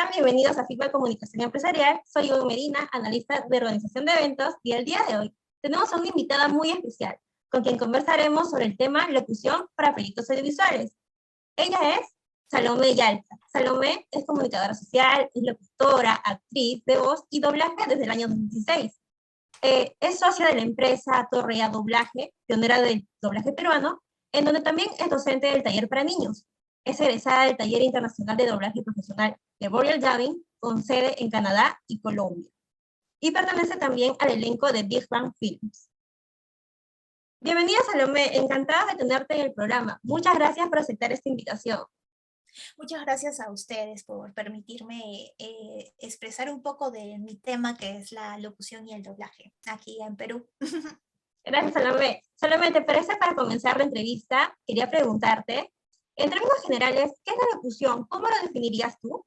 Hola, bienvenidos a Feedback Comunicación Empresarial. Soy Ivonne Medina, analista de organización de eventos, y el día de hoy tenemos a una invitada muy especial, con quien conversaremos sobre el tema locución para proyectos audiovisuales. Ella es Salomé Yalta. Salomé es comunicadora social, es locutora, actriz de voz y doblaje desde el año 2016. Es socia de la empresa Torrea Doblaje, pionera del doblaje peruano, en donde también es docente del taller para niños. Es egresada del Taller Internacional de Doblaje Profesional de Royal Dubbing, con sede en Canadá y Colombia. Y pertenece también al elenco de Big Bang Films. Bienvenida, Salomé, encantada de tenerte en el programa. Muchas gracias por aceptar esta invitación. Muchas gracias a ustedes por permitirme expresar un poco de mi tema, que es la locución y el doblaje aquí en Perú. Gracias, Salomé. Salomé, ¿te parece, para comenzar la entrevista, quería preguntarte, en términos generales, ¿qué es la locución? ¿Cómo lo definirías tú?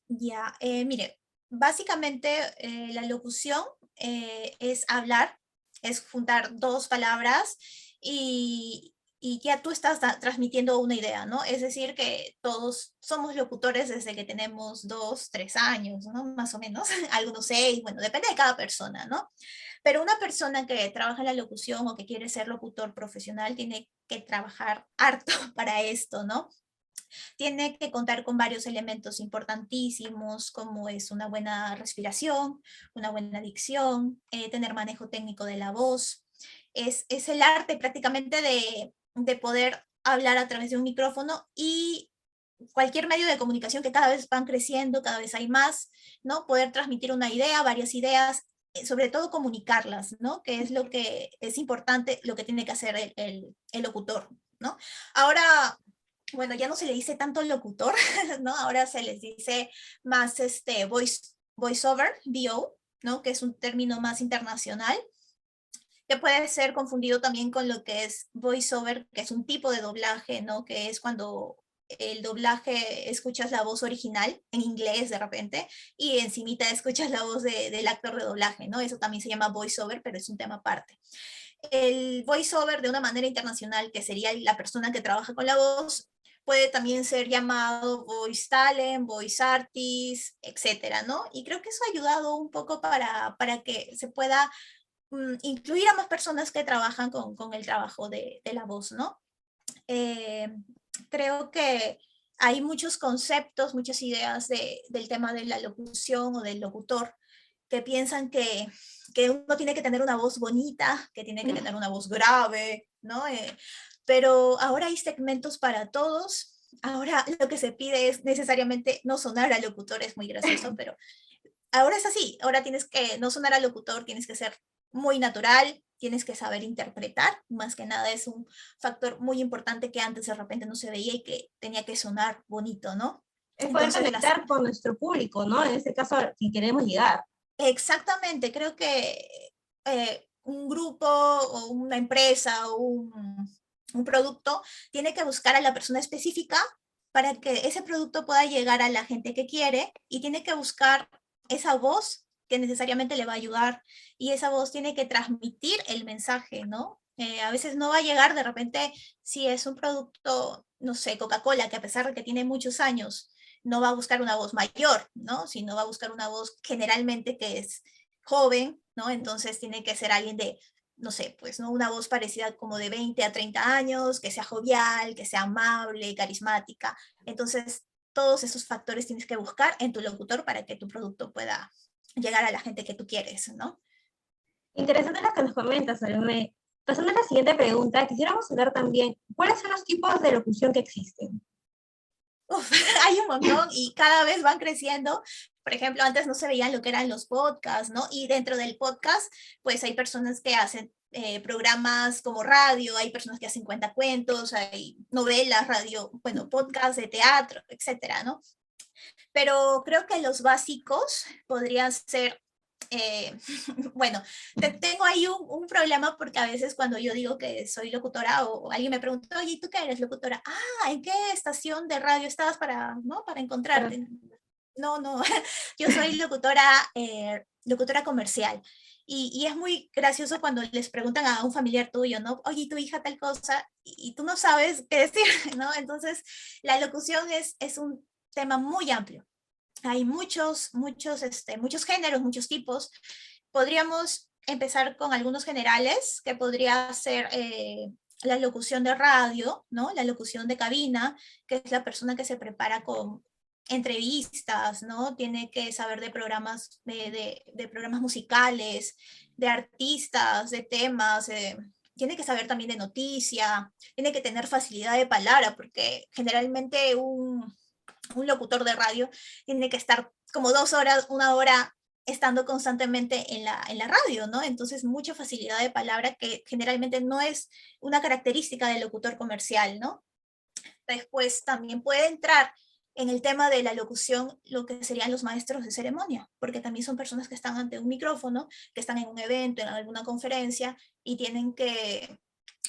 Ya, mire, básicamente la locución es hablar, es juntar dos palabras y ya tú estás transmitiendo una idea, ¿no? Es decir, que todos somos locutores desde que tenemos 2, 3 años, ¿no? Más o menos, algunos 6, bueno, depende de cada persona, ¿no? Pero una persona que trabaja en la locución o que quiere ser locutor profesional tiene que trabajar harto para esto, ¿no? Tiene que contar con varios elementos importantísimos, como es una buena respiración, una buena dicción, tener manejo técnico de la voz. Es el arte prácticamente de poder hablar a través de un micrófono y cualquier medio de comunicación, que cada vez van creciendo, cada vez hay más, ¿no? Poder transmitir una idea, varias ideas, sobre todo comunicarlas, ¿no? Que es lo que es importante, lo que tiene que hacer el locutor, ¿no? Ahora, bueno, ya no se le dice tanto locutor, ¿no? Ahora se les dice más voiceover, VO, ¿no? Que es un término más internacional, que puede ser confundido también con lo que es voiceover, que es un tipo de doblaje, ¿no? Que es cuando el doblaje escuchas la voz original en inglés de repente y encimita escuchas la voz del actor de doblaje, ¿no? Eso también se llama voiceover, pero es un tema aparte. El voiceover de una manera internacional, que sería la persona que trabaja con la voz, puede también ser llamado voice talent, voice artist, etcétera, ¿no? Y creo que eso ha ayudado un poco para que se pueda incluir a más personas que trabajan con el trabajo de la voz, ¿no? Eh, Creo que hay muchos conceptos, muchas ideas del tema de la locución o del locutor, que piensan que uno tiene que tener una voz bonita, que tiene que tener una voz grave, ¿no? Pero ahora hay segmentos para todos. Ahora lo que se pide es necesariamente no sonar a locutor, es muy gracioso, pero ahora es así. Ahora tienes que no sonar a locutor, tienes que ser muy natural, tienes que saber interpretar. Más que nada es un factor muy importante que antes de repente no se veía y que tenía que sonar bonito, ¿no? Es poder Entonces, conectar con nuestro público, ¿no? En este caso, a quien queremos llegar. exactamente, creo que un grupo o una empresa o un producto tiene que buscar a la persona específica para que ese producto pueda llegar a la gente que quiere, y tiene que buscar esa voz que necesariamente le va a ayudar, y esa voz tiene que transmitir el mensaje, ¿no? A veces no va a llegar de repente si es un producto, no sé, Coca-Cola, que a pesar de que tiene muchos años, no va a buscar una voz mayor, ¿no? Sino va a buscar una voz generalmente que es joven, ¿no? Entonces tiene que ser alguien de, no sé, pues, ¿no? Una voz parecida como de 20 a 30 años, que sea jovial, que sea amable, carismática. Entonces, todos esos factores tienes que buscar en tu locutor para que tu producto pueda llegar a la gente que tú quieres, ¿no? Interesante lo que nos comentas, Salomé. Pasando a la siguiente pregunta, quisiéramos saber también, ¿cuáles son los tipos de locución que existen? Uf, hay un montón y cada vez van creciendo. Por ejemplo, antes no se veían lo que eran los podcasts, ¿no? Y dentro del podcast, pues hay personas que hacen programas como radio, hay personas que hacen cuentacuentos, hay novelas, radio, bueno, podcasts de teatro, etcétera, ¿no? Pero creo que los básicos podrían ser, eh, bueno, tengo ahí un problema, porque a veces cuando yo digo que soy locutora o alguien me pregunta, oye, ¿y tú qué eres locutora? Ah, ¿en qué estación de radio estabas para, ¿no? Para Pero, encontrarte? No, no, yo soy locutora, locutora comercial. Y es muy gracioso cuando les preguntan a un familiar tuyo, ¿no? Oye, ¿y tu hija tal cosa? Y tú no sabes qué decir, ¿no? Entonces, la locución es un tema muy amplio, hay muchos géneros, muchos tipos. Podríamos empezar con algunos generales, que podría ser la locución de radio, ¿no? La locución de cabina, que es la persona que se prepara con entrevistas, ¿no? Tiene que saber de programas, de programas musicales, de artistas, de temas, tiene que saber también de noticia, tiene que tener facilidad de palabra, porque generalmente un locutor de radio tiene que estar como 2 horas, 1 hora estando constantemente en la radio, ¿no? Entonces, mucha facilidad de palabra que generalmente no es una característica del locutor comercial, ¿no? Después también puede entrar en el tema de la locución lo que serían los maestros de ceremonia, porque también son personas que están ante un micrófono, que están en un evento, en alguna conferencia y tienen que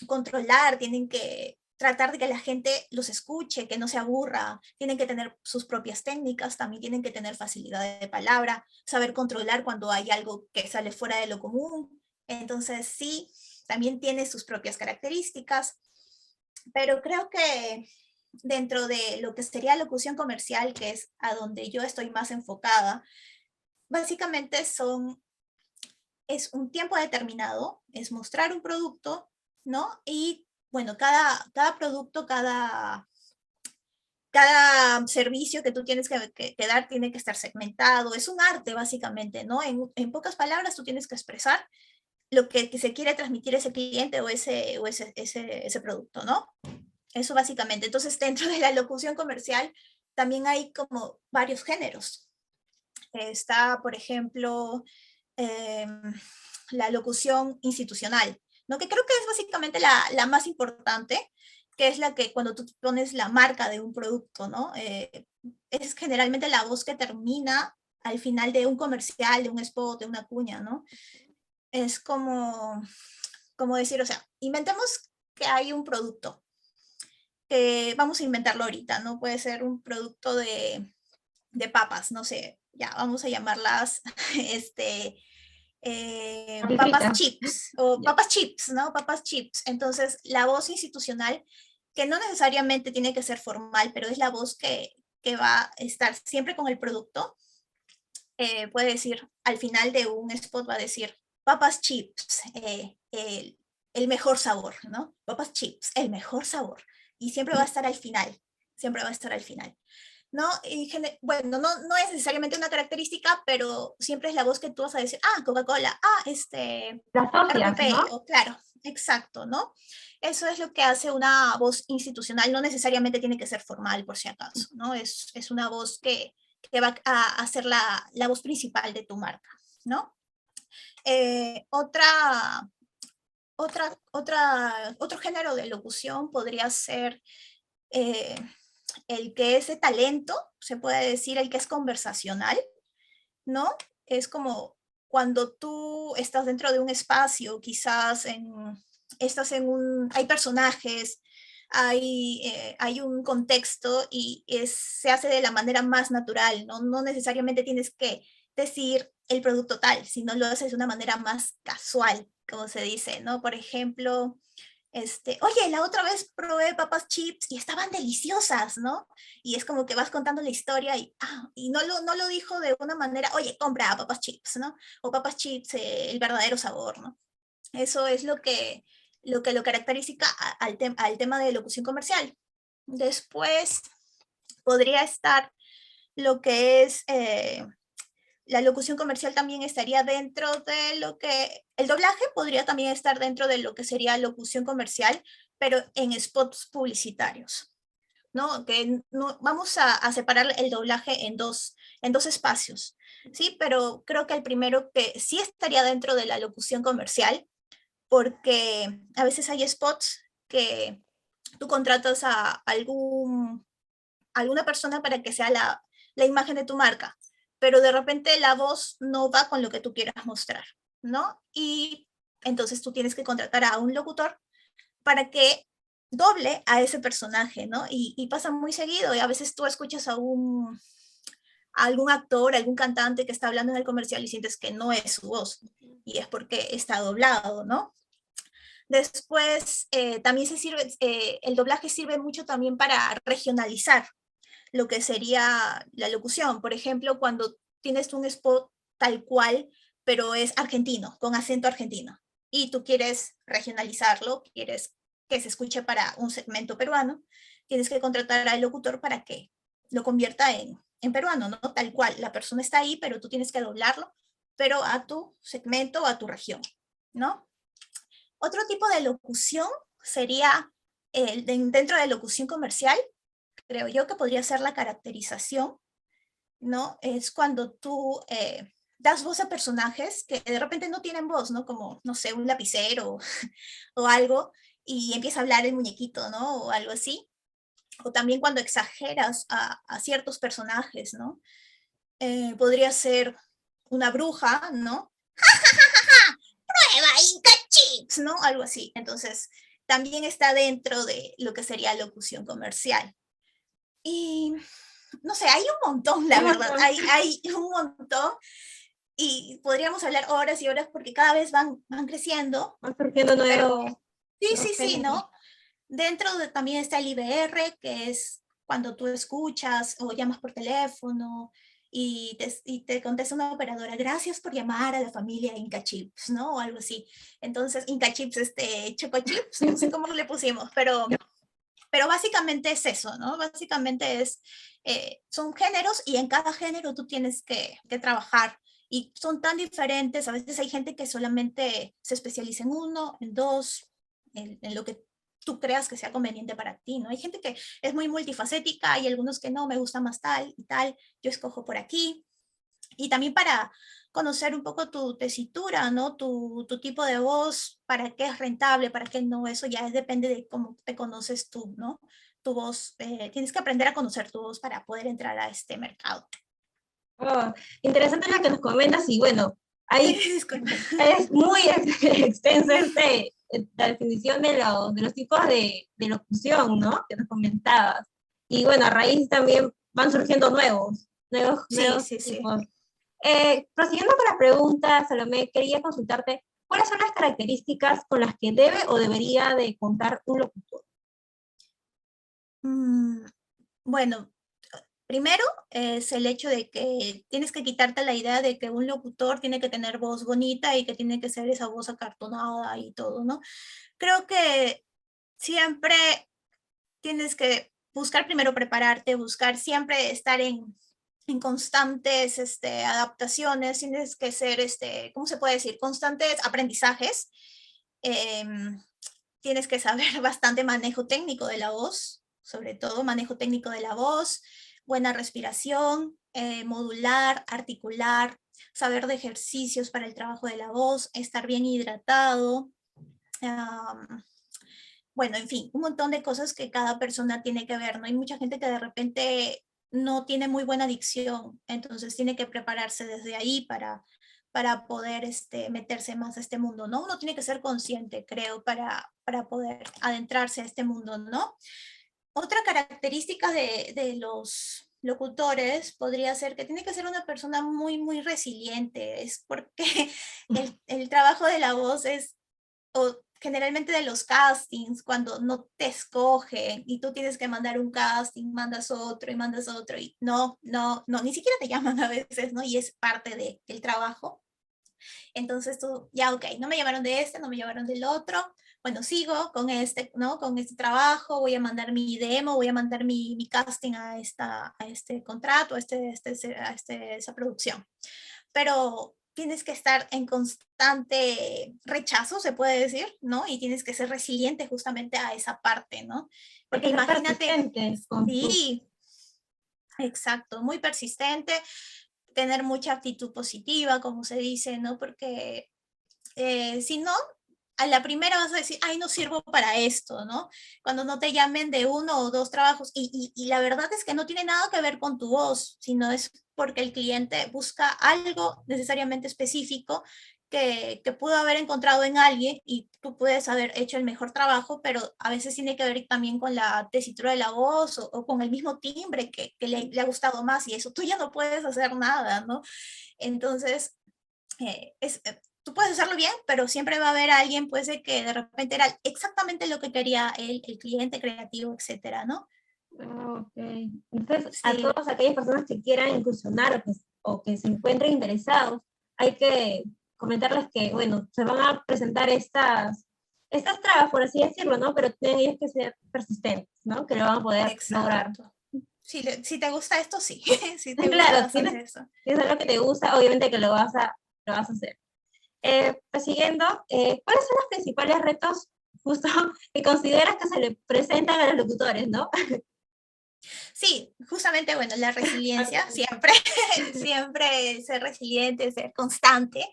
controlar, tienen que tratar de que la gente los escuche, que no se aburra, tienen que tener sus propias técnicas, también tienen que tener facilidad de palabra, saber controlar cuando hay algo que sale fuera de lo común. Entonces, sí, también tiene sus propias características, pero creo que dentro de lo que sería locución comercial, que es a donde yo estoy más enfocada, básicamente es un tiempo determinado, es mostrar un producto, ¿no? Y bueno, cada producto, cada servicio que tú tienes que dar tiene que estar segmentado. Es un arte, básicamente, ¿no? En pocas palabras, tú tienes que expresar lo que se quiere transmitir ese cliente ese producto, ¿no? Eso básicamente. Entonces, dentro de la locución comercial, también hay como varios géneros. Está, por ejemplo, eh, la locución institucional, ¿no? Que creo que es básicamente la más importante, que es la que cuando tú pones la marca de un producto, ¿no? Es generalmente la voz que termina al final de un comercial, de un spot, de una cuña, ¿no? Es como decir, o sea, inventemos que hay un producto, que vamos a inventarlo ahorita, ¿no? Puede ser un producto de papas, no sé, ya, vamos a llamarlas, papas Fritas. chips o Ya. papas chips, ¿no? Papas chips. Entonces, la voz institucional, que no necesariamente tiene que ser formal, pero es la voz que va a estar siempre con el producto, puede decir, al final de un spot va a decir, papas chips, el mejor sabor, ¿no? Papas chips, el mejor sabor. Y siempre va a estar al final, siempre va a estar al final. ¿No? Y bueno, no es necesariamente una característica, pero siempre es la voz que tú vas a decir, ah, Coca-Cola, ah, Las socias, RPP, ¿no? o claro, exacto, ¿no? Eso es lo que hace una voz institucional, no necesariamente tiene que ser formal, por si acaso, ¿no? Es una voz que va a ser la voz principal de tu marca, ¿no? Eh, otra, otro género de locución podría ser eh, el que es de talento, se puede decir el que es conversacional, ¿no? Es como cuando tú estás dentro de un espacio, quizás estás hay personajes, hay un contexto y se hace de la manera más natural, ¿no? No necesariamente tienes que decir el producto tal, sino lo haces de una manera más casual, como se dice, ¿no? Por ejemplo, oye, la otra vez probé papas chips y estaban deliciosas, ¿no? Y es como que vas contando la historia y no lo dijo de una manera, oye, compra papas chips, ¿no? O papas chips, el verdadero sabor, ¿no? Eso es lo caracteriza al tema de locución comercial. Después podría estar lo que es la locución comercial también estaría dentro de lo que, el doblaje podría también estar dentro de lo que sería locución comercial, pero en spots publicitarios, ¿no? Que no, vamos a separar el doblaje en dos espacios, ¿sí? Pero creo que el primero que sí estaría dentro de la locución comercial, porque a veces hay spots que tú contratas a alguna persona para que sea la imagen de tu marca, pero de repente la voz no va con lo que tú quieras mostrar, ¿no? Y entonces tú tienes que contratar a un locutor para que doble a ese personaje, ¿no? Y pasa muy seguido, y a veces tú escuchas a algún actor, algún cantante que está hablando en el comercial y sientes que no es su voz, y es porque está doblado, ¿no? Después, también el doblaje sirve mucho también para regionalizar, lo que sería la locución. Por ejemplo, cuando tienes un spot tal cual, pero es argentino, con acento argentino, y tú quieres regionalizarlo, quieres que se escuche para un segmento peruano, tienes que contratar al locutor para que lo convierta en peruano, ¿no? Tal cual, la persona está ahí, pero tú tienes que doblarlo, pero a tu segmento o a tu región, ¿no? Otro tipo de locución sería, dentro de locución comercial, creo yo que podría ser la caracterización, ¿no? Es cuando tú das voz a personajes que de repente no tienen voz, ¿no? Como, no sé, un lapicero o algo, y empieza a hablar el muñequito, ¿no? O algo así. O también cuando exageras a ciertos personajes, ¿no? Podría ser una bruja, ¿no? ¡Prueba Inca Chips! ¿No? Algo así. Entonces, también está dentro de lo que sería locución comercial. Y no sé, hay un montón, la verdad, hay un montón y podríamos hablar horas y horas porque cada vez van creciendo. Van surgiendo Pero sí, géneros. ¿no? Dentro de, también está el IVR, que es cuando tú escuchas o llamas por teléfono y te contesta una operadora, gracias por llamar a la familia Inca Chips, ¿no? O algo así. Entonces, Inca Chips, Choco Chips, no sé cómo le pusimos, pero básicamente es eso, ¿no? Básicamente es, son géneros y en cada género tú tienes que trabajar y son tan diferentes, a veces hay gente que solamente se especializa en uno, en dos, en lo que tú creas que sea conveniente para ti, ¿no? Hay gente que es muy multifacética y algunos que no, me gusta más tal y tal, yo escojo por aquí. Y también para conocer un poco tu tesitura, ¿no? Tu tipo de voz, para qué es rentable, para qué no, eso ya depende de cómo te conoces tú, ¿no? Tu voz, tienes que aprender a conocer tu voz para poder entrar a este mercado. Oh, interesante lo que nos comentas y bueno, ahí Disculpa. es muy extenso la definición de los tipos de locución, ¿no? Que nos comentabas. Y bueno, a raíz también van surgiendo Sí, nuevos sí, sí. tipos. Prosiguiendo con las preguntas, Salomé, quería consultarte, ¿cuáles son las características con las que debe o debería de contar un locutor? Mm, bueno, primero es el hecho de que tienes que quitarte la idea de que un locutor tiene que tener voz bonita y que tiene que ser esa voz acartonada y todo, ¿no? Creo que siempre tienes que buscar primero prepararte, buscar siempre estar en constantes adaptaciones, tienes que ser, ¿cómo se puede decir? Constantes aprendizajes. Eh, tienes que saber bastante manejo técnico de la voz, sobre todo manejo técnico de la voz, buena respiración, modular, articular, saber de ejercicios para el trabajo de la voz, estar bien hidratado. Um, bueno, en fin, un montón de cosas que cada persona tiene que ver, ¿no? Hay mucha gente que de repente no tiene muy buena dicción, entonces tiene que prepararse desde ahí para poder meterse más a este mundo, ¿no? Uno tiene que ser consciente, creo, para poder adentrarse a este mundo, ¿no? Otra característica de los locutores podría ser que tiene que ser una persona muy, muy resiliente, es porque el trabajo de la voz es o generalmente de los castings, cuando no te escogen y tú tienes que mandar un casting, mandas otro y no, ni siquiera te llaman a veces, ¿no? Y es parte del trabajo. Entonces tú, ya, ok, no me llamaron de este, no me llamaron del otro, bueno, sigo con este, ¿no? Con este trabajo, voy a mandar mi demo, voy a mandar mi casting a este contrato, esa producción. Pero tienes que estar en constante rechazo, se puede decir, ¿no? Y tienes que ser resiliente justamente a esa parte, ¿no? Hay Porque que ser imagínate, persistente con tu... sí, exacto, muy persistente, tener mucha actitud positiva, como se dice, ¿no? Porque si no, a la primera vas a decir, ay, no sirvo para esto, ¿no? Cuando no te llamen de uno o dos trabajos. Y la verdad es que no tiene nada que ver con tu voz, sino es porque el cliente busca algo necesariamente específico que pudo haber encontrado en alguien y tú puedes haber hecho el mejor trabajo, pero a veces tiene que ver también con la tesitura de la voz o con el mismo timbre que le ha gustado más y eso tú ya no puedes hacer nada, ¿no? Entonces, tú puedes hacerlo bien, pero siempre va a haber alguien, puede ser que de repente era exactamente lo que quería el cliente creativo, etcétera, ¿no? Ah, ok. Entonces, a Sí, todas aquellas personas que quieran incursionar o que se encuentren interesados, hay que comentarles que, bueno, se van a presentar estas trabas, por así decirlo, ¿no? Pero tienen ellos que ser persistentes, ¿no? Que lo van a poder lograr. exacto. Si te gusta esto, sí. Si te gusta Claro, bastante eso. tienes algo que te gusta, obviamente que lo vas a hacer. Pues siguiendo, ¿cuáles son los principales retos justo que consideras que se le presentan a los locutores, ¿no? Sí, justamente, bueno, la resiliencia, siempre, siempre ser resiliente, ser constante,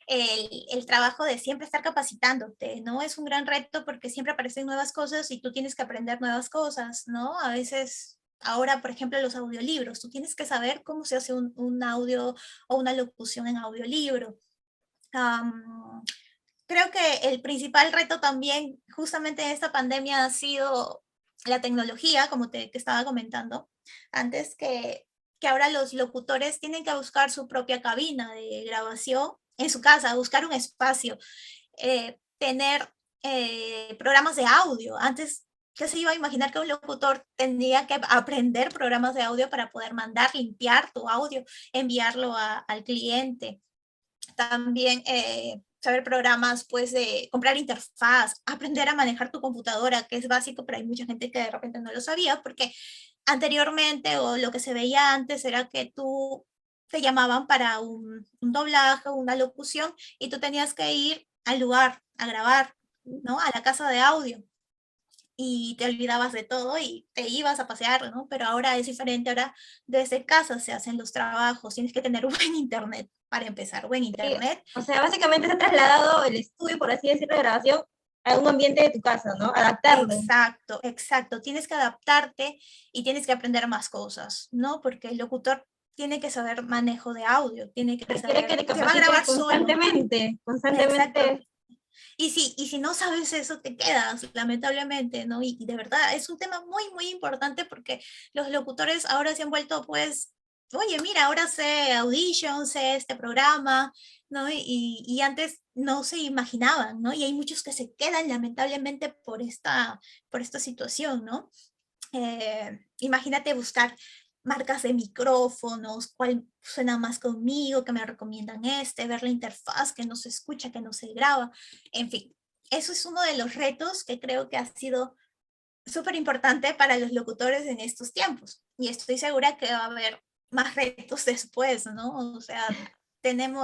el trabajo de siempre estar capacitándote, ¿no? Es un gran reto porque siempre aparecen nuevas cosas y tú tienes que aprender nuevas cosas, ¿no? A veces, ahora, por ejemplo, los audiolibros, tú tienes que saber cómo se hace un audio o una locución en audiolibro. Am, Creo que el principal reto también, justamente en esta pandemia, ha sido la tecnología, como te estaba comentando antes, que ahora los locutores tienen que buscar su propia cabina de grabación en su casa, buscar un espacio, tener programas de audio. Antes, ¿qué se iba a imaginar que un locutor tendría que aprender programas de audio para poder mandar, limpiar tu audio, enviarlo al cliente? También saber programas, pues de comprar interfaz, aprender a manejar tu computadora, que es básico, pero hay mucha gente que de repente no lo sabía, porque anteriormente o lo que se veía antes era que tú te llamaban para un doblaje o una locución y tú tenías que ir al lugar a grabar, ¿no? A la casa de audio y te olvidabas de todo y te ibas a pasear, ¿no? Pero ahora es diferente, ahora desde casa se hacen los trabajos, tienes que tener un buen internet para empezar, buen Sí, internet. o sea, básicamente se ha trasladado el estudio, por así decirlo, de grabación a un ambiente de tu casa, ¿no? Adaptarlo. Exacto, exacto. Tienes que adaptarte y tienes que aprender más cosas, ¿no? Porque el locutor tiene que saber manejo de audio, tiene que Requiere que saber, te se va a capacites grabar solo. constantemente, Exacto. constantemente. Y si no sabes eso, te quedas, lamentablemente, ¿no? Y de verdad, es un tema muy, muy importante porque los locutores ahora se han vuelto, pues, oye, mira, ahora sé Audition, sé este programa, ¿no? Y antes no se imaginaban, ¿no? Y hay muchos que se quedan, lamentablemente, por esta situación, ¿no? Imagínate buscar marcas de micrófonos, cuál suena más conmigo, que me recomiendan ver la interfaz, que no se escucha, que no se graba, en fin. Eso es uno de los retos que creo que ha sido súper importante para los locutores en estos tiempos. Y estoy segura que va a haber más retos después, ¿no? O sea,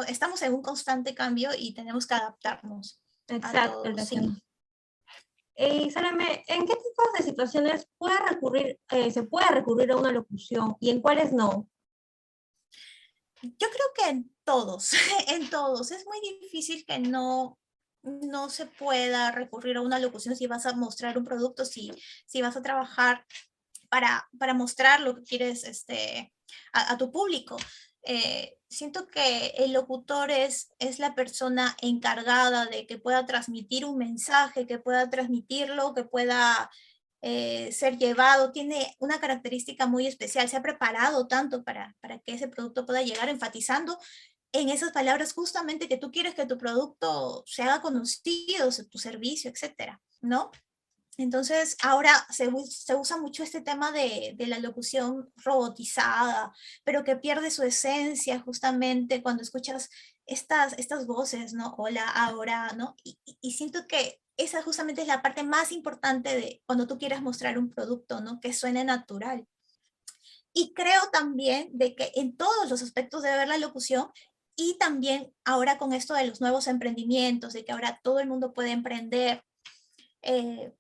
estamos en un constante cambio y tenemos que adaptarnos a Exacto, todo, sí. Y Salome, ¿en qué tipos de situaciones se puede recurrir a una locución y en cuáles no? Yo creo que en todos, en todos. Es muy difícil que no se pueda recurrir a una locución si vas a mostrar un producto, si vas a trabajar para mostrar lo que quieres a tu público. Siento que el locutor es la persona encargada de que pueda transmitir un mensaje, que pueda transmitirlo, que pueda ser llevado, tiene una característica muy especial, se ha preparado tanto para que ese producto pueda llegar enfatizando en esas palabras justamente que tú quieres que tu producto se haga conocido, tu servicio, etcétera, ¿no? Entonces, ahora se usa mucho este tema de la locución robotizada, pero que pierde su esencia justamente cuando escuchas estas voces, ¿no? Hola, ahora, ¿no? Y siento que esa justamente es la parte más importante de cuando tú quieres mostrar un producto, ¿no? Que suene natural. Y creo también de que en todos los aspectos debe haber la locución y también ahora con esto de los nuevos emprendimientos, de que ahora todo el mundo puede emprender, eh,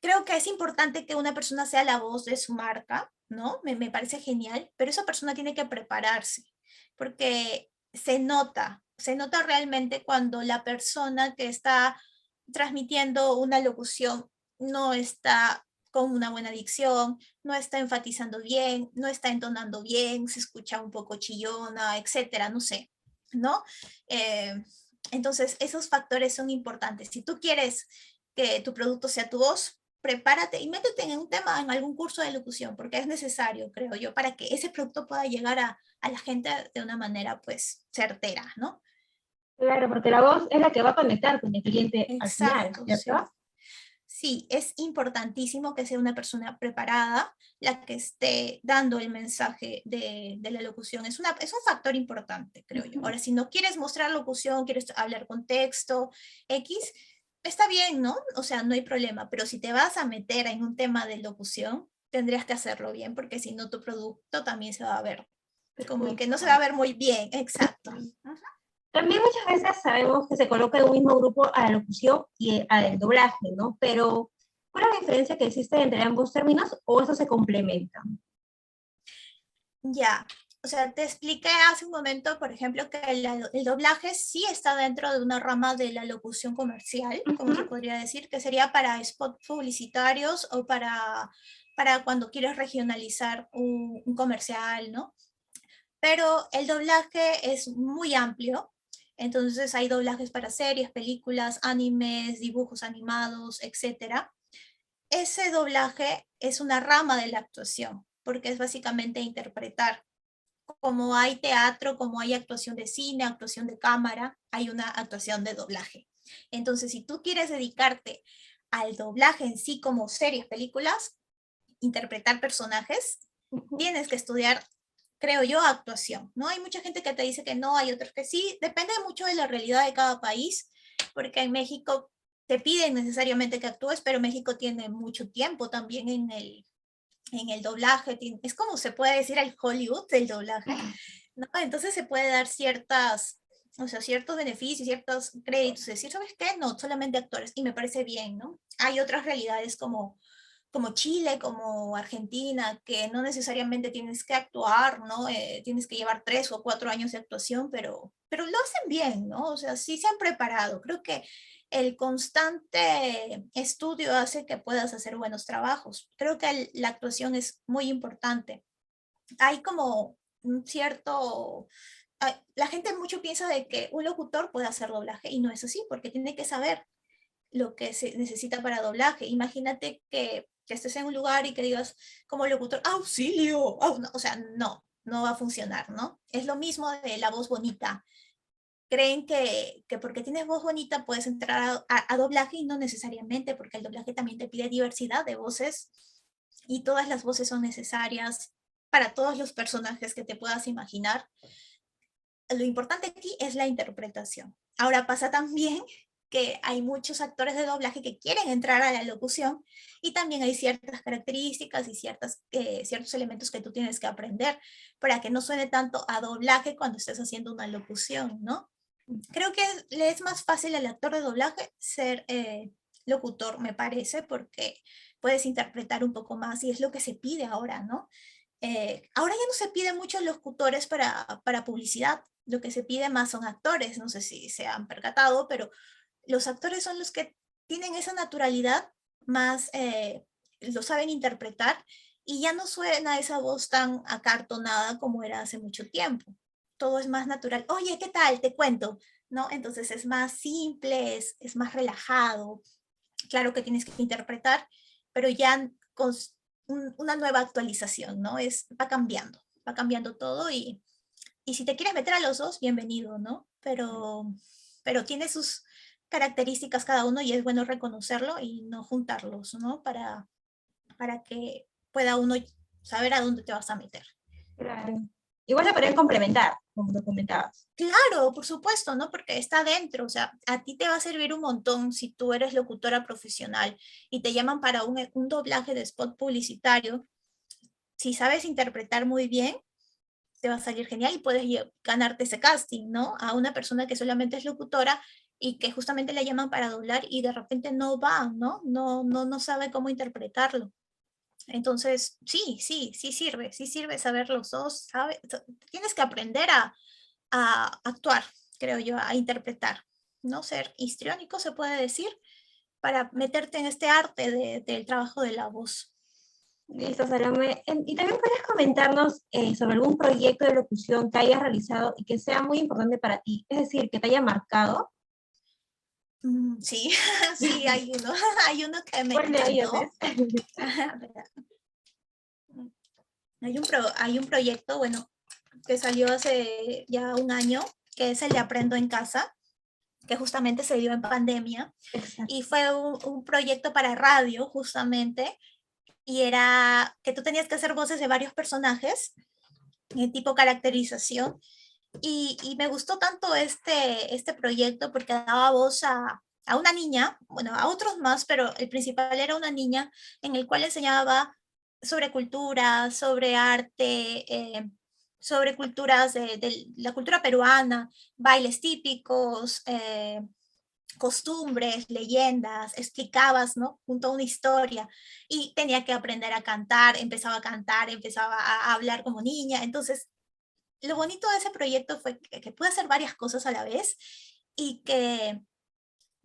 creo que es importante que una persona sea la voz de su marca, ¿no? Me parece genial, pero esa persona tiene que prepararse, porque se nota realmente cuando la persona que está transmitiendo una locución no está con una buena dicción, no está enfatizando bien, no está entonando bien, se escucha un poco chillona, etcétera, no sé, ¿no? Eh, entonces, esos factores son importantes. Si tú quieres que tu producto sea tu voz, prepárate y métete en un tema, en algún curso de locución, porque es necesario, creo yo, para que ese producto pueda llegar a la gente de una manera, pues, certera, ¿no? Claro, porque la voz es la que va a conectar con el cliente al final, Exacto, ¿cierto? sí. Sí, es importantísimo que sea una persona preparada la que esté dando el mensaje de la locución. Es un factor importante, creo yo. Ujú. Ahora, si no quieres mostrar locución, quieres hablar con texto, X, está bien, ¿no? O sea, no hay problema. Pero si te vas a meter en un tema de locución, tendrías que hacerlo bien, porque si no, tu producto también se va a ver como que no se va a Perjudicado. ver muy bien. Exacto. Ujú. También muchas veces sabemos que se coloca en un mismo grupo a la locución y al doblaje, ¿no? Pero, ¿cuál es la diferencia que existe entre ambos términos o eso se complementan? Ya, o sea, te expliqué hace un momento, por ejemplo, que el doblaje sí está dentro de una rama de la locución comercial, como se Ujú. podría decir, que sería para spots publicitarios o para cuando quieres regionalizar un comercial, ¿no? Pero el doblaje es muy amplio, entonces hay doblajes para series, películas, animes, dibujos animados, etcétera. Ese doblaje es una rama de la actuación, porque es básicamente interpretar. Como hay teatro, como hay actuación de cine, actuación de cámara, hay una actuación de doblaje. Entonces, si tú quieres dedicarte al doblaje en sí como series, películas, interpretar personajes, Ujú. tienes que estudiar, creo yo, actuación, ¿no? Hay mucha gente que te dice que no, hay otros que sí, depende mucho de la realidad de cada país, porque en México te piden necesariamente que actúes, pero México tiene mucho tiempo también en el doblaje, es como se puede decir el Hollywood del doblaje, ¿no? Entonces se puede dar ciertas, o sea, ciertos beneficios, ciertos créditos, decir, ¿sabes qué? No, solamente actores, y me parece bien, ¿no? Hay otras realidades como Chile, como Argentina, que no necesariamente tienes que actuar, ¿no? Tienes que llevar 3 o 4 años de actuación, pero lo hacen bien, ¿no? O sea, sí se han preparado. Creo que el constante estudio hace que puedas hacer buenos trabajos. Creo que la actuación es muy importante. Hay como un cierto... La gente mucho piensa de que un locutor puede hacer doblaje y no es así, porque tiene que saber lo que se necesita para doblaje. Imagínate que estés en un lugar y que digas como locutor, auxilio, no, o sea, no, no va a funcionar, ¿no? Es lo mismo de la voz bonita. Creen que porque tienes voz bonita puedes entrar a doblaje y no necesariamente, porque el doblaje también te pide diversidad de voces y todas las voces son necesarias para todos los personajes que te puedas imaginar. Lo importante aquí es la interpretación. Ahora pasa también que hay muchos actores de doblaje que quieren entrar a la locución y también hay ciertas características y ciertos elementos que tú tienes que aprender para que no suene tanto a doblaje cuando estés haciendo una locución, ¿no? Creo que le es más fácil al actor de doblaje ser locutor, me parece, porque puedes interpretar un poco más y es lo que se pide ahora, ¿no? Ahora ya no se pide muchos locutores para publicidad, lo que se pide más son actores, no sé si se han percatado, pero los actores son los que tienen esa naturalidad, más lo saben interpretar y ya no suena esa voz tan acartonada como era hace mucho tiempo. Todo es más natural. Oye, ¿qué tal? Te cuento, ¿no? Entonces es más simple, es más relajado. Claro que tienes que interpretar, pero ya con una nueva actualización, ¿no? Va cambiando todo y si te quieres meter a los dos, bienvenido, ¿no? Pero tiene sus características cada uno y es bueno reconocerlo y no juntarlos, ¿no? Para que pueda uno saber a dónde te vas a meter. Claro. Igual se podrían complementar, como lo comentabas. Claro, por supuesto, ¿no? Porque está dentro, o sea, a ti te va a servir un montón si tú eres locutora profesional y te llaman para un doblaje de spot publicitario. Si sabes interpretar muy bien, te va a salir genial y puedes ganarte ese casting, ¿no? A una persona que solamente es locutora y que justamente le llaman para doblar y de repente no va, ¿no? No sabe cómo interpretarlo. Entonces, sí sirve saber los dos, tienes que aprender a actuar, creo yo, a interpretar, ¿no? Ser histriónico, se puede decir, para meterte en este arte del trabajo de la voz. Listo, Salome. Y también puedes comentarnos sobre algún proyecto de locución que hayas realizado y que sea muy importante para ti, es decir, que te haya marcado. Sí, sí, hay uno, hay uno que me ¿Cuál de ellos es? encantó. Hay un proyecto, bueno, que salió hace ya un año, que es el de Aprendo en Casa. que justamente se dio en pandemia, Exacto. y fue un proyecto para radio justamente, y era que tú tenías que hacer voces de varios personajes, tipo caracterización, y me gustó tanto este proyecto porque daba voz a una niña, bueno, a otros más, pero el principal era una niña en el cual enseñaba sobre cultura, sobre arte, sobre culturas de la cultura peruana, bailes típicos, costumbres, leyendas, explicabas, ¿no? Junto a una historia y tenía que aprender a cantar, empezaba a hablar como niña. Entonces, lo bonito de ese proyecto fue que pude hacer varias cosas a la vez y que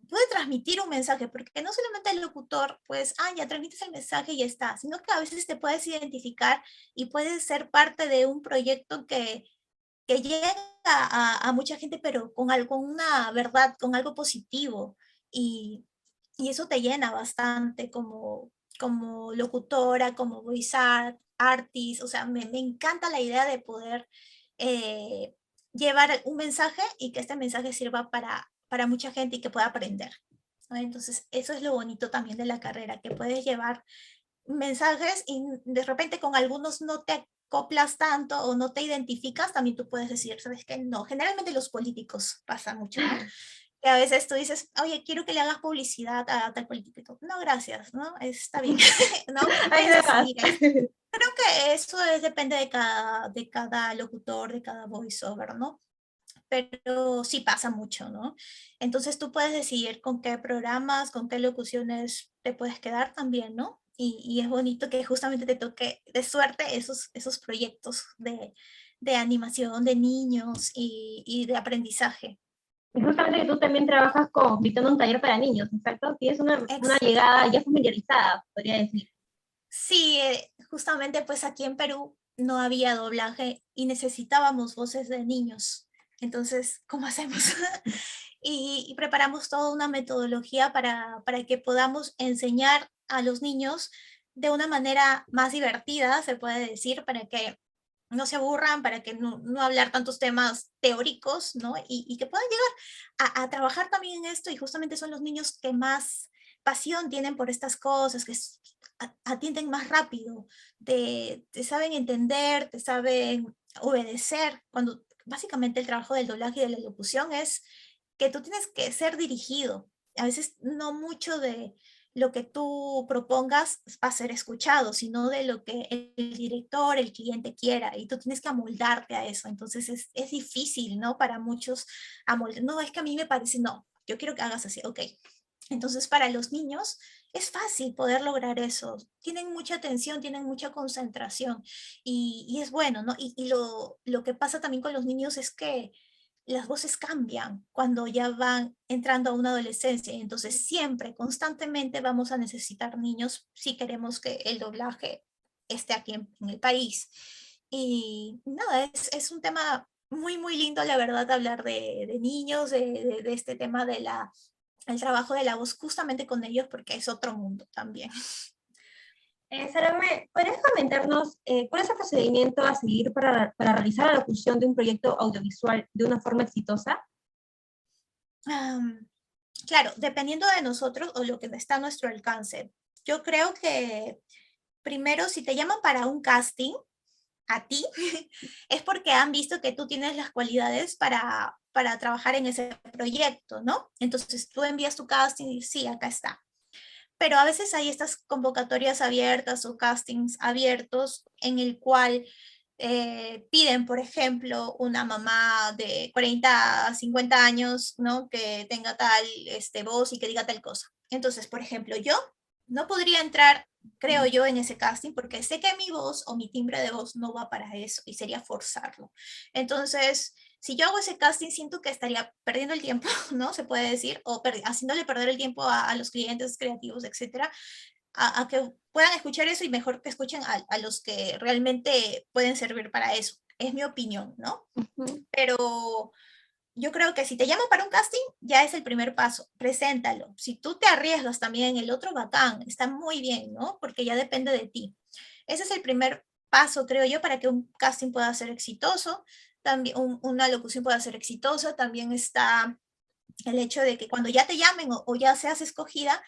pude transmitir un mensaje, porque no solamente el locutor, pues, ya transmites el mensaje y ya está, sino que a veces te puedes identificar y puedes ser parte de un proyecto que llega a mucha gente, pero con algo, con una verdad, con algo positivo. Y, y eso te llena bastante como locutora, como artist. O sea, me encanta la idea de poder eh, llevar un mensaje y que este mensaje sirva para mucha gente y que pueda aprender, ¿no? Entonces, eso es lo bonito también de la carrera, que puedes llevar mensajes y de repente con algunos no te acoplas tanto o no te identificas, también tú puedes decir, ¿sabes qué? No, generalmente los políticos pasa mucho, ¿no? Que a veces tú dices, oye, quiero que le hagas publicidad a tal político. No, gracias, ¿no? Está bien, ¿no? Hay Puedes demás. seguir. Creo que depende de cada locutor, de cada voiceover, ¿no? Pero sí pasa mucho, ¿no? Entonces tú puedes decidir con qué programas, con qué locuciones te puedes quedar también, ¿no? Y es bonito que justamente te toque de suerte esos proyectos de animación de niños y de aprendizaje. Y justamente que tú también trabajas con dictando un taller para niños, ¿exacto? Tienes una Exacto. llegada ya familiarizada, podría decir. Sí, justamente pues aquí en Perú no había doblaje y necesitábamos voces de niños. Entonces, ¿cómo hacemos? Y preparamos toda una metodología para que podamos enseñar a los niños de una manera más divertida, se puede decir, para que no se aburran, para que no hablar tantos temas teóricos, ¿no? Y que puedan llegar a trabajar también en esto, y justamente son los niños que más pasión tienen por estas cosas, que atienden más rápido, te saben entender, te saben obedecer, cuando básicamente el trabajo del doblaje y de la locución es que tú tienes que ser dirigido. A veces no mucho de lo que tú propongas va a ser escuchado, sino de lo que el director, el cliente quiera, y tú tienes que amoldarte a eso. Entonces es difícil, ¿no? Para muchos amoldar. No, es que a mí me parece, no, yo quiero que hagas así, ok. Entonces, para los niños es fácil poder lograr eso. Tienen mucha atención, tienen mucha concentración y es bueno, ¿no? Y lo que pasa también con los niños es que las voces cambian cuando ya van entrando a una adolescencia. Entonces, siempre, constantemente vamos a necesitar niños si queremos que el doblaje esté aquí en el país. Y nada, es un tema muy, muy lindo, la verdad, hablar de niños, de este tema el trabajo de la voz justamente con ellos, porque es otro mundo también. Salomé, ¿podrías comentarnos cuál es el procedimiento a seguir para realizar la locución de un proyecto audiovisual de una forma exitosa? Am, claro, dependiendo de nosotros o lo que está a nuestro alcance. Yo creo que primero, si te llaman para un casting, a ti, es porque han visto que tú tienes las cualidades para trabajar en ese proyecto, ¿no? Entonces tú envías tu casting y sí, acá está. Pero a veces hay estas convocatorias abiertas o castings abiertos en el cual piden, por ejemplo, una mamá de 40 a 50 años, ¿no? Que tenga tal voz y que diga tal cosa. Entonces, por ejemplo, yo no podría entrar, creo yo, en ese casting porque sé que mi voz o mi timbre de voz no va para eso y sería forzarlo. Entonces, si yo hago ese casting, siento que estaría perdiendo el tiempo, ¿no? Se puede decir, o haciéndole perder el tiempo a los clientes creativos, etcétera, a que puedan escuchar eso y mejor que escuchen a los que realmente pueden servir para eso. Es mi opinión, ¿no? Ujú. Pero yo creo que si te llaman para un casting, ya es el primer paso, preséntalo. Si tú te arriesgas también en el otro, bacán, está muy bien, ¿no? Porque ya depende de ti. Ese es el primer paso, creo yo, para que un casting pueda ser exitoso, también una locución pueda ser exitosa, también está El hecho de que cuando ya te llamen o ya seas escogida,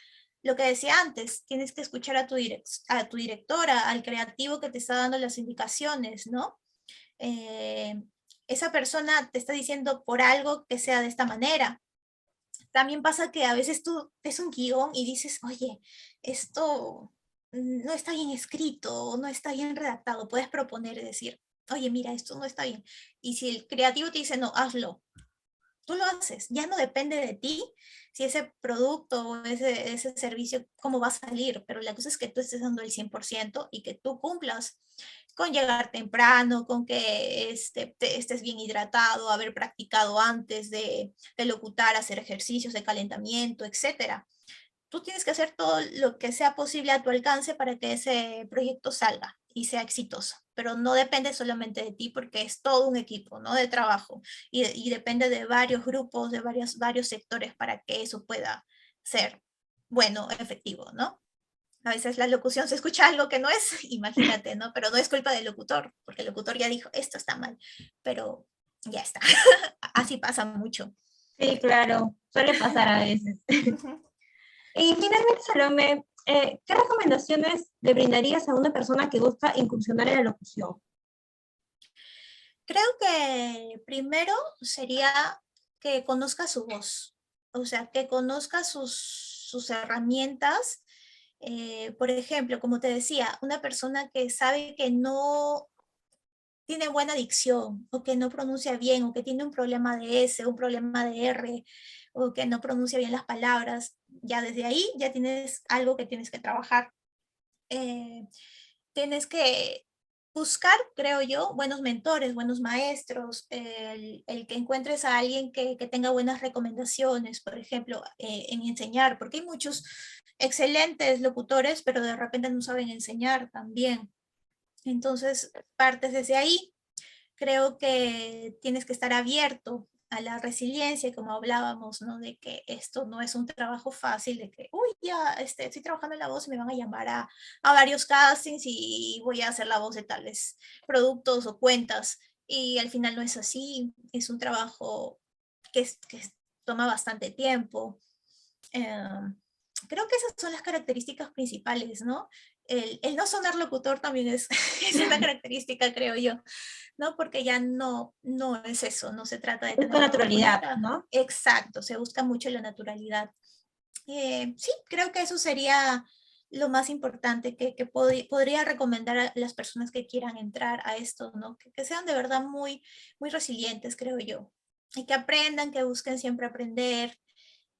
lo que decía antes, tienes que escuchar a tu directora, al creativo que te está dando las indicaciones, ¿no? Eh, esa persona te está diciendo por algo que sea de esta manera. También pasa que a veces tú ves un guión y dices, oye, esto no está bien escrito, no está bien redactado. Puedes proponer y decir, oye, mira, esto no está bien. Y si el creativo te dice, no, hazlo, tú lo haces. Ya no depende de ti si ese producto o ese servicio, cómo va a salir. Pero la cosa es que tú estés dando el 100% y que tú cumplas con llegar temprano, con que estés bien hidratado, haber practicado antes de locutar, hacer ejercicios de calentamiento, etcétera. Tú tienes que hacer todo lo que sea posible a tu alcance para que ese proyecto salga y sea exitoso, pero no depende solamente de ti porque es todo un equipo, ¿no? De trabajo y depende de varios grupos, de varios sectores para que eso pueda ser bueno, efectivo, ¿no? A veces la locución se escucha algo que no es, imagínate, ¿no? Pero no es culpa del locutor, porque el locutor ya dijo, esto está mal, pero ya está. Así pasa mucho. Sí, claro, suele pasar a veces. Y finalmente, Salomé, ¿qué recomendaciones le brindarías a una persona que busca incursionar en la locución? Creo que primero sería que conozca su voz, o sea, que conozca sus herramientas. Por ejemplo, como te decía, una persona que sabe que no tiene buena dicción o que no pronuncia bien o que tiene un problema de S, un problema de R o que no pronuncia bien las palabras, ya desde ahí ya tienes algo que tienes que trabajar. Eh, Tienes que buscar, creo yo, buenos mentores, buenos maestros, el que encuentres a alguien que tenga buenas recomendaciones, por ejemplo, en enseñar, porque hay muchos excelentes locutores, pero de repente no saben enseñar también. Entonces, partes desde ahí. Creo que tienes que estar abierto a la resiliencia, como hablábamos, ¿no? De que esto no es un trabajo fácil, de que, uy, ya estoy trabajando en la voz y me van a llamar a varios castings y voy a hacer la voz de tales productos o cuentas. Y al final no es así, es un trabajo que toma bastante tiempo. Creo que esas son las características principales, ¿no? El no sonar locutor también es, es una característica, creo yo, ¿no? Porque ya no es eso, no se trata de Busca tener una voz naturalidad, bonita. ¿no? Exacto, se busca mucho la naturalidad. Sí, creo que eso sería lo más importante que podría recomendar a las personas que quieran entrar a esto, ¿no? Que sean de verdad muy resilientes, creo yo. Y que aprendan, que busquen siempre aprender,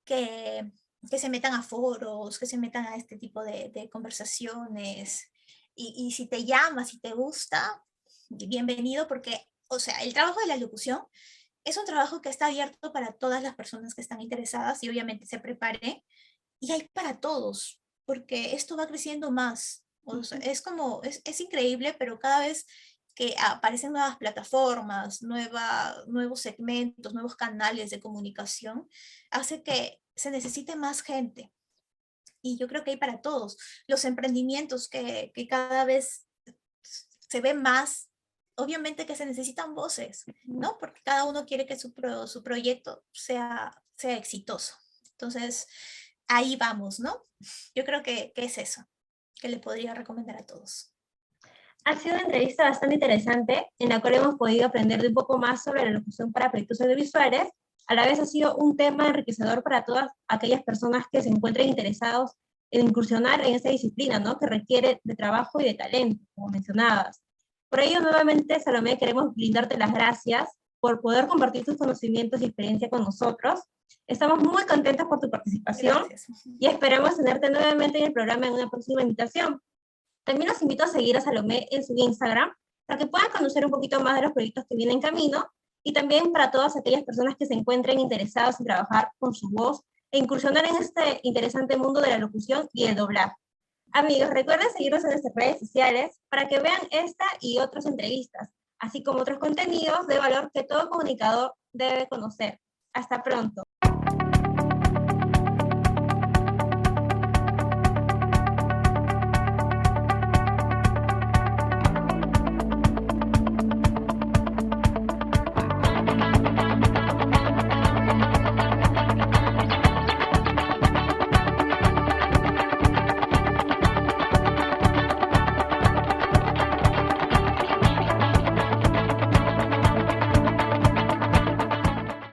que, que se metan a foros, que se metan a este tipo de conversaciones. Y si te llama, si te gusta, bienvenido porque, o sea, el trabajo de la locución es un trabajo que está abierto para todas las personas que están interesadas y obviamente se prepare. Y hay para todos, porque esto va creciendo más. O sea, es como, es increíble, pero cada vez que aparecen nuevas plataformas, nuevos segmentos, nuevos canales de comunicación, hace que se necesite más gente. Y yo creo que hay para todos. Los emprendimientos que cada vez se ven más, obviamente que se necesitan voces, ¿no? Porque cada uno quiere que su proyecto sea exitoso. Entonces, ahí vamos, ¿no? Yo creo que es eso, que le podría recomendar a todos. Ha sido una entrevista bastante interesante en la cual hemos podido aprender de un poco más sobre la locución para proyectos audiovisuales. A la vez ha sido un tema enriquecedor para todas aquellas personas que se encuentren interesados en incursionar en esta disciplina, ¿no? Que requiere de trabajo y de talento, como mencionabas. Por ello, nuevamente, Salomé, queremos brindarte las gracias por poder compartir tus conocimientos y experiencia con nosotros. Estamos muy contentos por tu participación Gracias. y esperamos tenerte nuevamente en el programa en una próxima invitación. También los invito a seguir a Salomé en su Instagram para que puedan conocer un poquito más de los proyectos que vienen en camino y también para todas aquellas personas que se encuentren interesadas en trabajar con su voz e incursionar en este interesante mundo de la locución y el doblaje. Amigos, recuerden seguirnos en nuestras redes sociales para que vean esta y otras entrevistas, así como otros contenidos de valor que todo comunicador debe conocer. Hasta pronto.